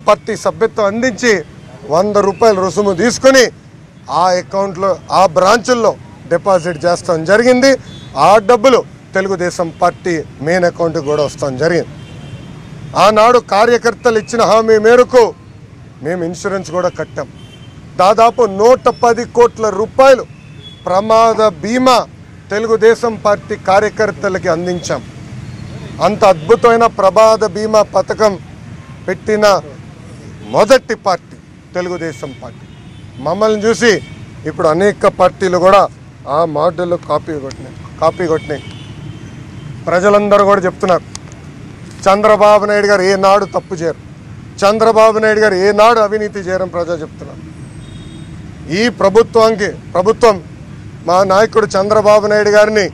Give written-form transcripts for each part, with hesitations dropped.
Party సభ్యత్వం అందించి 100 రూపాయల రుసుము తీసుకుని ఆ అకౌంట్లో ఆ బ్రాంచుల్లో డిపాజిట్ చేస్తాం జరిగింది. ఆ డబ్బులు తెలుగుదేశం పార్టీ మెయిన్ అకౌంట్కి కూడా వస్తాం జరిగింది. ఆనాడు కార్యకర్తలు ఇచ్చిన హామీ మేరకు మేము ఇన్సూరెన్స్ కూడా కట్టాం. దాదాపు 110 కోట్ల రూపాయలు ప్రమాద బీమా తెలుగుదేశం పార్టీ కార్యకర్తలకి అందించాం. అంత అద్భుతమైన ప్రమాద బీమా పథకం పెట్టిన మొదటి పార్టీ తెలుగుదేశం పార్టీ. మమ్మల్ని చూసి ఇప్పుడు అనేక పార్టీలు కూడా ఆ మోడల్ కాపీ కొట్టినాయి. ప్రజలందరూ కూడా చెప్తున్నారు చంద్రబాబు నాయుడు గారు ఏనాడు తప్పు చేయరు, చంద్రబాబు నాయుడు గారు ఏనాడు అవినీతి చేయరని ప్రజలు చెప్తున్నారు. ఈ ప్రభుత్వం మా నాయకుడు చంద్రబాబు నాయుడు గారిని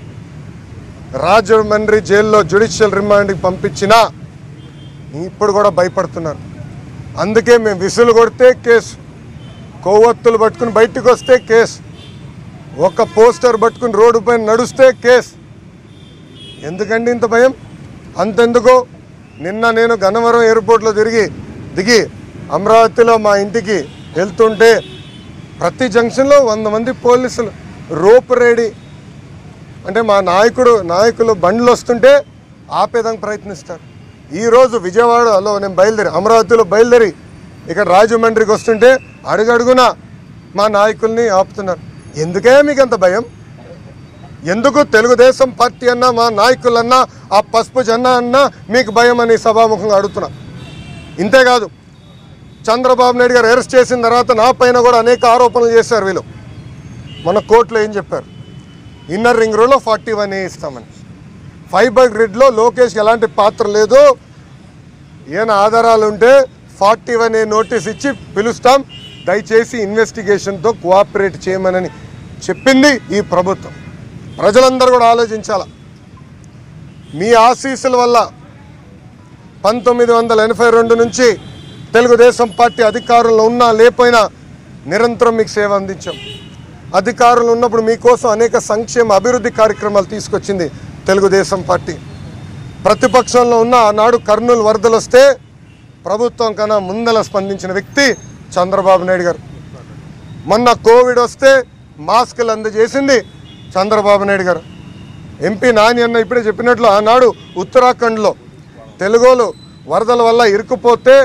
రాజమండ్రి జైల్లో జ్యుడిషియల్ రిమాండ్కి పంపించినా ఇప్పుడు కూడా భయపడుతున్నారు. అందుకే మేము విసులు కొడితే కేసు, కొవ్వొత్తులు పట్టుకుని బయటకు వస్తే కేసు, ఒక పోస్టర్ పట్టుకుని రోడ్డు పైన నడుస్తే కేసు. ఎందుకండి ఇంత భయం? అంతెందుకు, నిన్న నేను గన్నవరం ఎయిర్పోర్ట్లో దిగి అమరావతిలో మా ఇంటికి వెళ్తుంటే ప్రతి జంక్షన్లో 100 మంది పోలీసులు రోపు రెడీ. అంటే మా నాయకులు బండ్లు వస్తుంటే ఆపేదానికి ప్రయత్నిస్తారు. ఈరోజు విజయవాడలో నేను అమరావతిలో బయలుదేరి ఇక్కడ రాజమండ్రికి వస్తుంటే అడుగడుగున మా నాయకుల్ని ఆపుతున్నారు. ఎందుకే మీకు అంత భయం? ఎందుకు తెలుగుదేశం పార్టీ అన్నా మా నాయకులన్నా ఆ పసుపు జెండా అన్నా మీకు భయం అని సభాముఖంగా అడుగుతున్నా. ఇంతేకాదు, చంద్రబాబు నాయుడు గారు అరెస్ట్ చేసిన తర్వాత నా పైన కూడా అనేక ఆరోపణలు చేశారు వీళ్ళు. మన కోర్టులో ఏం చెప్పారు? ఇన్నర్ రింగ్ రోడ్లో 41A ఇస్తామని, ఫైబర్ గ్రిడ్లో లోకేష్కి ఎలాంటి పాత్ర లేదు, ఏమైనా ఆధారాలు ఉంటే 41A నోటీస్ ఇచ్చి పిలుస్తాం, దయచేసి ఇన్వెస్టిగేషన్తో కోఆపరేట్ చేయమని చెప్పింది ఈ ప్రభుత్వం. ప్రజలందరూ కూడా ఆలోచించాల. మీ ఆశీస్సుల వల్ల 1982 నుంచి తెలుగుదేశం పార్టీ అధికారంలో ఉన్నా లేకపోయినా నిరంతరం మీకు సేవ అందించాం. అధికారంలో ఉన్నప్పుడు మీకోసం అనేక సంక్షేమ అభివృద్ధి కార్యక్రమాలు తీసుకొచ్చింది తెలుగుదేశం పార్టీ. ప్రతిపక్షంలో ఉన్న ఆనాడు కర్నూలు వరదలు వస్తే ప్రభుత్వం కన్నా ముందల స్పందించిన వ్యక్తి చంద్రబాబు నాయుడు గారు. మొన్న కోవిడ్ వస్తే మాస్కులు అందజేసింది చంద్రబాబు నాయుడు గారు. ఎంపీ నాని అన్న ఇప్పుడే చెప్పినట్లు ఆనాడు ఉత్తరాఖండ్లో తెలుగోలు వరదల వల్ల ఇరుక్కుపోతే